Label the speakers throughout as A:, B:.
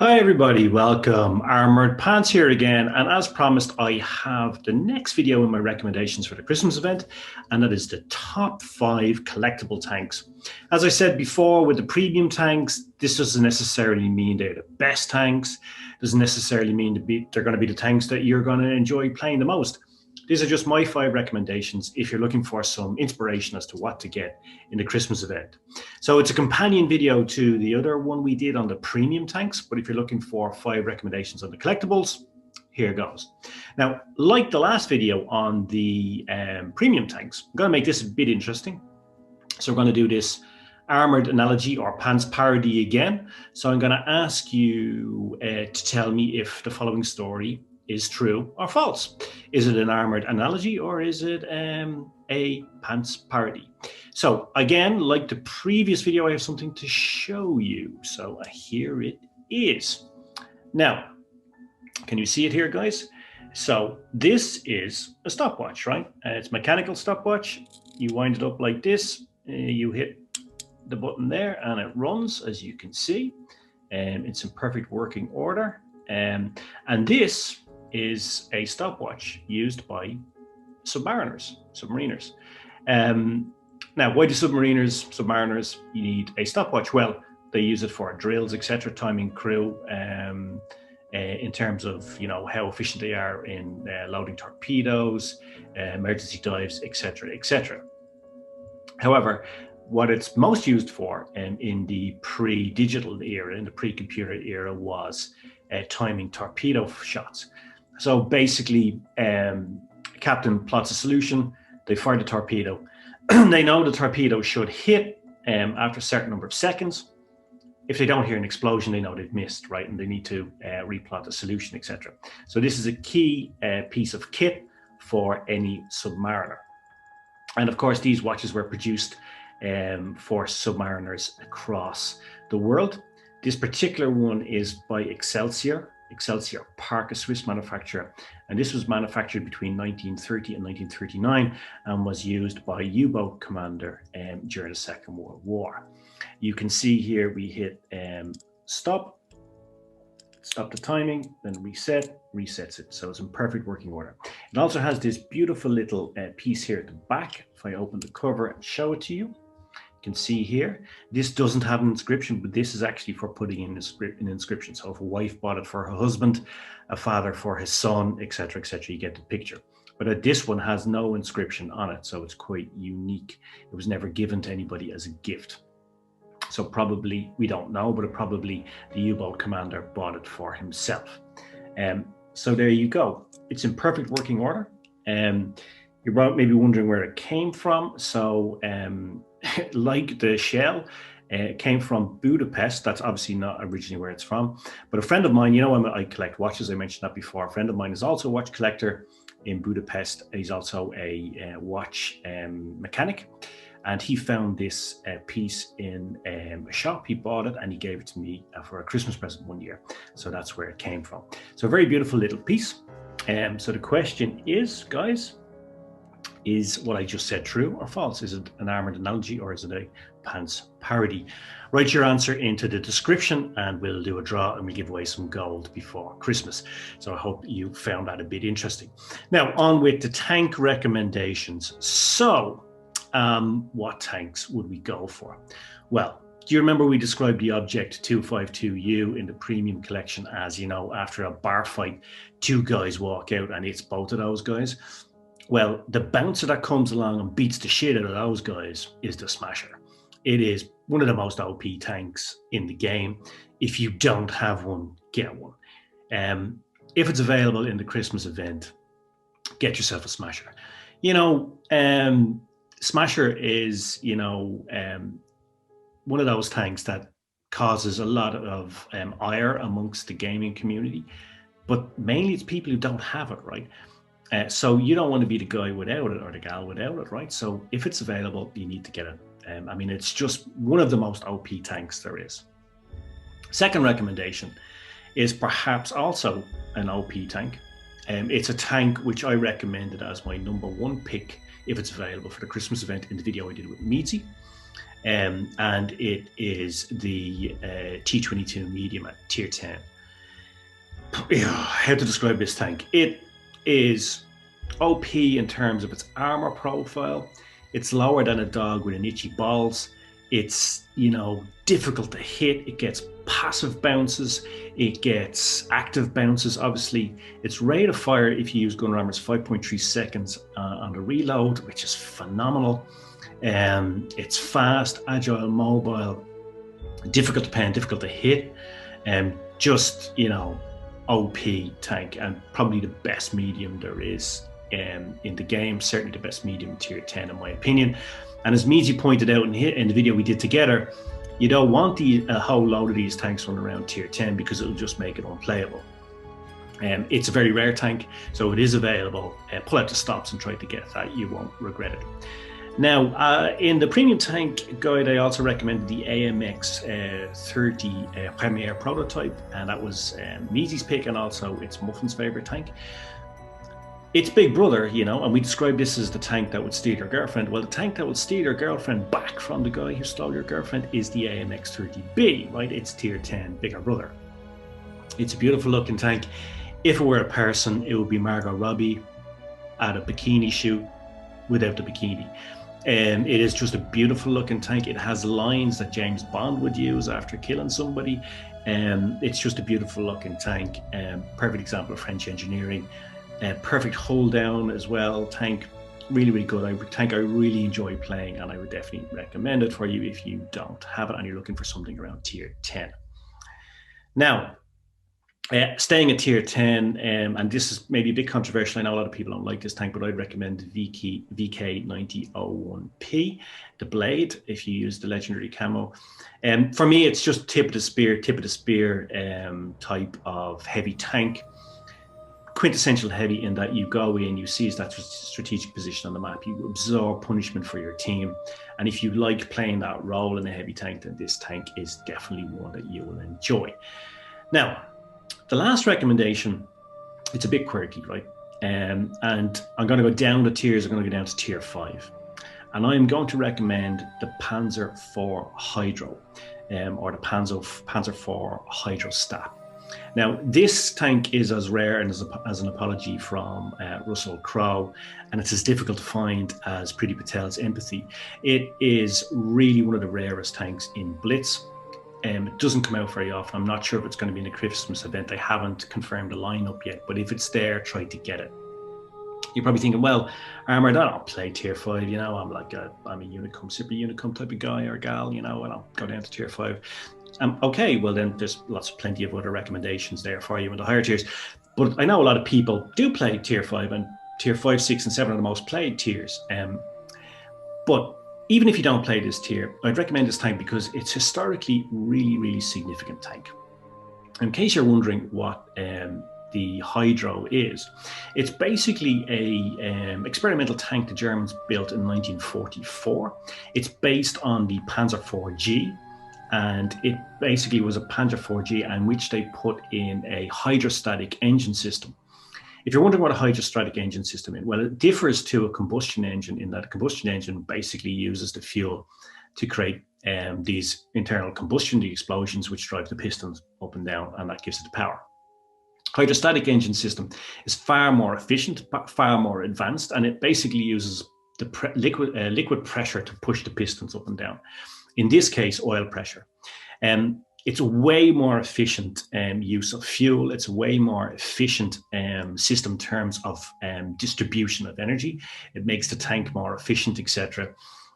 A: Hi everybody, welcome. Armored Pants here again, and as promised, I have the next video in my recommendations for the Christmas event, and that is the top 5 collectible tanks. As I said before, with the premium tanks, this doesn't necessarily mean they're the best tanks, doesn't necessarily mean they're going to be the tanks that you're going to enjoy playing the most. These are just my 5 recommendations if you're looking for some inspiration as to what to get in the Christmas event. So it's a companion video to the other one we did on the premium tanks, but if you're looking for 5 recommendations on the collectibles, here goes. Now, like the last video on the premium tanks, I'm going to make this a bit interesting. So we're going to do this armored analogy or pants parody again. So I'm going to ask you to tell me if the following story is true or false. Is it an armored analogy or is it a pants parody? So again, like the previous video, I have something to show you. So here it is. Now, can you see it here, guys? So this is a stopwatch, right? It's mechanical stopwatch. You wind it up like this. You hit the button there and it runs, as you can see. It's in perfect working order. And this is a stopwatch used by submariners. Now, why do submariners, you need a stopwatch? Well, they use it for drills, etc., timing crew, in terms of, you know, how efficient they are in loading torpedoes, emergency dives, etc., etc. However, what it's most used for in the pre-digital era, in the pre-computer era, was timing torpedo shots. So basically, captain plots a solution, they fire the torpedo. They know the torpedo should hit after a certain number of seconds. If they don't hear an explosion, they know they've missed, right? And they need to replot the solution, etc. So this is a key piece of kit for any submariner. And of course, these watches were produced for submariners across the world. This particular one is by Excelsior Park, a Swiss manufacturer, and this was manufactured between 1930 and 1939 and was used by U-boat commander during the Second World War. You can see here we hit stop the timing, then resets it, so it's in perfect working order. It also has this beautiful little piece here at the back. If I open the cover and show it to you, can see here, this doesn't have an inscription, but this is actually for putting in an inscription. So if a wife bought it for her husband, a father for his son, etc., etc., you get the picture. But this one has no inscription on it, so it's quite unique. It was never given to anybody as a gift. So probably, we don't know, but probably the U-boat commander bought it for himself. So there you go. It's in perfect working order. You're maybe wondering where it came from. So like the shell, it came from Budapest. That's obviously not originally where it's from. But a friend of mine, you know, I collect watches. I mentioned that before. A friend of mine is also a watch collector in Budapest. He's also a watch mechanic. And he found this piece in a shop. He bought it and he gave it to me for a Christmas present one year. So that's where it came from. So a very beautiful little piece. So the question is, guys, is what I just said true or false? Is it an armored analogy or is it a pants parody? Write your answer into the description and we'll do a draw and we'll give away some gold before Christmas. So I hope you found that a bit interesting. Now on with the tank recommendations. So what tanks would we go for? Well, do you remember we described the Object 252U in the premium collection as, you know, after a bar fight, 2 guys walk out and it's both of those guys? Well, the bouncer that comes along and beats the shit out of those guys is the Smasher. It is one of the most OP tanks in the game. If you don't have one, get one. If it's available in the Christmas event, get yourself a Smasher. You know, Smasher is, you know, one of those tanks that causes a lot of ire amongst the gaming community, but mainly it's people who don't have it, right? So you don't want to be the guy without it or the gal without it, right? So if it's available, you need to get it. I mean, it's just one of the most OP tanks there is. Second recommendation is perhaps also an OP tank. It's a tank which I recommended as my #1 pick if it's available for the Christmas event in the video I did with Meadsy. and it is the T22 medium at tier 10. How to describe this tank? It is OP in terms of its armor profile. It's lower than a dog with an itchy balls. It's, difficult to hit. It gets passive bounces. It gets active bounces. Obviously, its rate of fire, if you use gun armor, is 5.3 seconds on the reload, which is phenomenal. It's fast, agile, mobile, difficult to pen, difficult to hit. Just, OP tank, and probably the best medium there is in the game. Certainly the best medium in tier 10 in my opinion. And as Meezy pointed out in the video we did together, you don't want a whole load of these tanks running around tier 10 because it'll just make it unplayable. It's a very rare tank, so it is available. Pull out the stops and try to get that. You won't regret it. Now, in the premium tank guide, I also recommended the AMX 30 Premier prototype, and that was Meezy's pick, and also it's Muffin's favorite tank. It's big brother, and we describe this as the tank that would steal your girlfriend. Well, the tank that would steal your girlfriend back from the guy who stole your girlfriend is the AMX 30B, right? It's tier 10, bigger brother. It's a beautiful looking tank. If it were a person, it would be Margot Robbie at a bikini shoot without the bikini. It is just a beautiful looking tank. It has lines that James Bond would use after killing somebody. It's just a beautiful looking tank. Perfect example of French engineering. Perfect hold down as well. Tank, really, really good. Tank I really enjoy playing, and I would definitely recommend it for you if you don't have it and you're looking for something around tier 10. Now, staying at tier 10, and this is maybe a bit controversial. I know a lot of people don't like this tank, but I'd recommend the VK9001P, the Blade, if you use the legendary camo. For me, it's just tip of the spear type of heavy tank. Quintessential heavy in that you go in, you seize that strategic position on the map, you absorb punishment for your team. And if you like playing that role in a heavy tank, then this tank is definitely one that you will enjoy. Now, the last recommendation, it's a bit quirky, right? And I'm going to go down the tiers. I'm going to go down to tier 5. And I'm going to recommend the Panzer IV Hydro, or the Panzer IV Hydro Stat. Now, this tank is as rare and as an apology from Russell Crowe, and it's as difficult to find as Priti Patel's Empathy. It is really one of the rarest tanks in Blitz. It doesn't come out very often. I'm not sure if it's going to be in a Christmas event. I haven't confirmed the lineup yet, but if it's there, try to get it. You're probably thinking, well, Armored, I don't play tier 5, I'm a Unicum, super Unicum type of guy or gal, I don't go down to tier 5. Okay, well then there's plenty of other recommendations there for you in the higher tiers. But I know a lot of people do play tier 5, and tier 5, 6, and 7 are the most played tiers. But even if you don't play this tier, I'd recommend this tank because it's historically really, really significant tank. In case you're wondering what the Hydro is, it's basically a experimental tank the Germans built in 1944. It's based on the Panzer IV-G, and it basically was a Panzer IV-G in which they put in a hydrostatic engine system. If you're wondering what a hydrostatic engine system is, well, it differs to a combustion engine in that a combustion engine basically uses the fuel to create these internal combustion, the explosions, which drive the pistons up and down, and that gives it the power. Hydrostatic engine system is far more efficient, far more advanced, and it basically uses the liquid pressure to push the pistons up and down. In this case, oil pressure. It's a way more efficient use of fuel. It's a way more efficient system in terms of distribution of energy. It makes the tank more efficient, etc.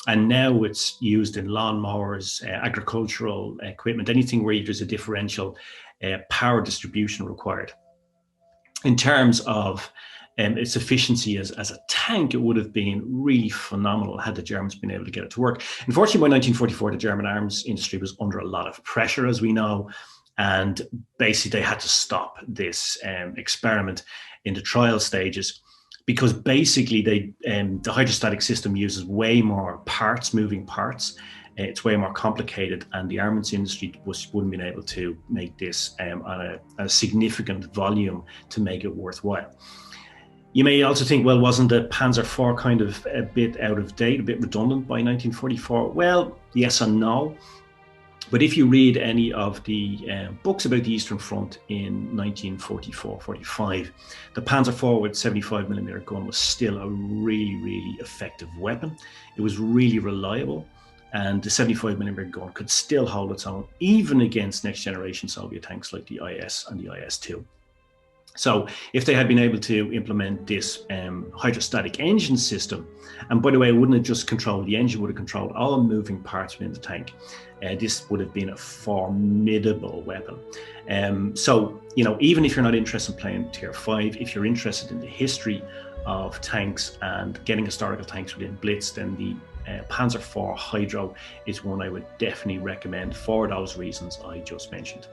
A: And now it's used in lawnmowers, agricultural equipment, anything where there's a differential power distribution required. In terms of its efficiency as a tank, it would have been really phenomenal had the Germans been able to get it to work. Unfortunately, by 1944, the German arms industry was under a lot of pressure, as we know, and basically they had to stop this experiment in the trial stages because basically the hydrostatic system uses way more moving parts. It's way more complicated, and the armaments industry wouldn't been able to make this on a significant volume to make it worthwhile. You may also think, well, wasn't the Panzer IV kind of a bit out of date, a bit redundant by 1944? Well, yes and no. But if you read any of the books about the Eastern Front in 1944-45, the Panzer IV with 75mm gun was still a really, really effective weapon. It was really reliable, and the 75mm gun could still hold its own, even against next generation Soviet tanks like the IS and the IS-2. So if they had been able to implement this hydrostatic engine system, and by the way, it wouldn't have just controlled the engine, would have controlled all moving parts within the tank. This would have been a formidable weapon. So, you know, even if you're not interested in playing Tier 5, if you're interested in the history of tanks and getting historical tanks within Blitz, then the Panzer IV Hydro is one I would definitely recommend for those reasons I just mentioned.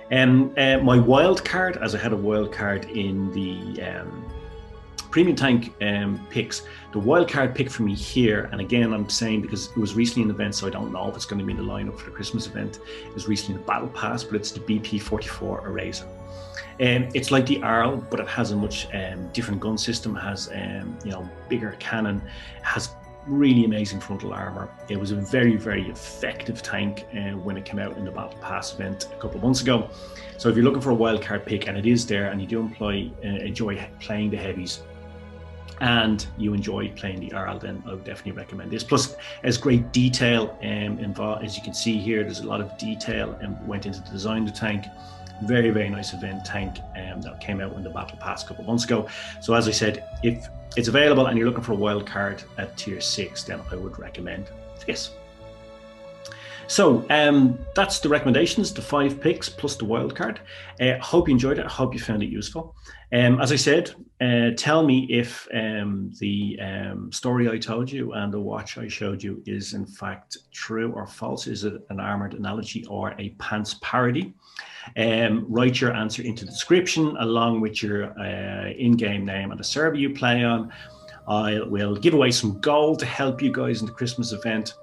A: My wild card, as I had a wild card in the premium tank picks, the wild card pick for me here, and again I'm saying because it was recently an event, so I don't know if it's going to be in the lineup for the Christmas event. It was recently in the Battle Pass, but it's the BP-44 Eraser. It's like the Arl, but it has a much different gun system. It has you know, bigger cannon, has really amazing frontal armor. It was a very, very effective tank when it came out in the Battle Pass event a couple of months ago. So if you're looking for a wildcard pick, and it is there, and you do enjoy playing the heavies, and you enjoy playing the Arl, then I would definitely recommend this. Plus, there's great detail involved. As you can see here, there's a lot of detail went into the design of the tank. Very, very nice event tank that came out in the Battle Pass a couple of months ago. So as I said, if it's available and you're looking for a wild card at Tier 6, then I would recommend this. So that's the recommendations, the 5 picks plus the wild card. Hope you enjoyed it. I hope you found it useful. As I said, tell me if the story I told you and the watch I showed you is in fact true or false. Is it an armored analogy or a pants parody? Write your answer into the description along with your in-game name and the server you play on. I will give away some gold to help you guys in the Christmas event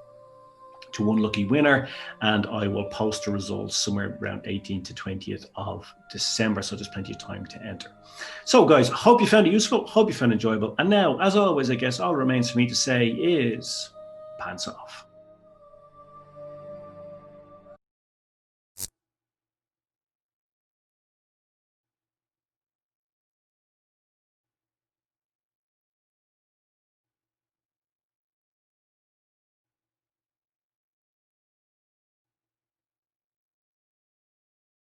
A: to one lucky winner, and I will post the results somewhere around 18th to 20th of December, so there's plenty of time to enter. So guys, hope you found it useful, hope you found it enjoyable, and now, as always, I guess all remains for me to say is pants off.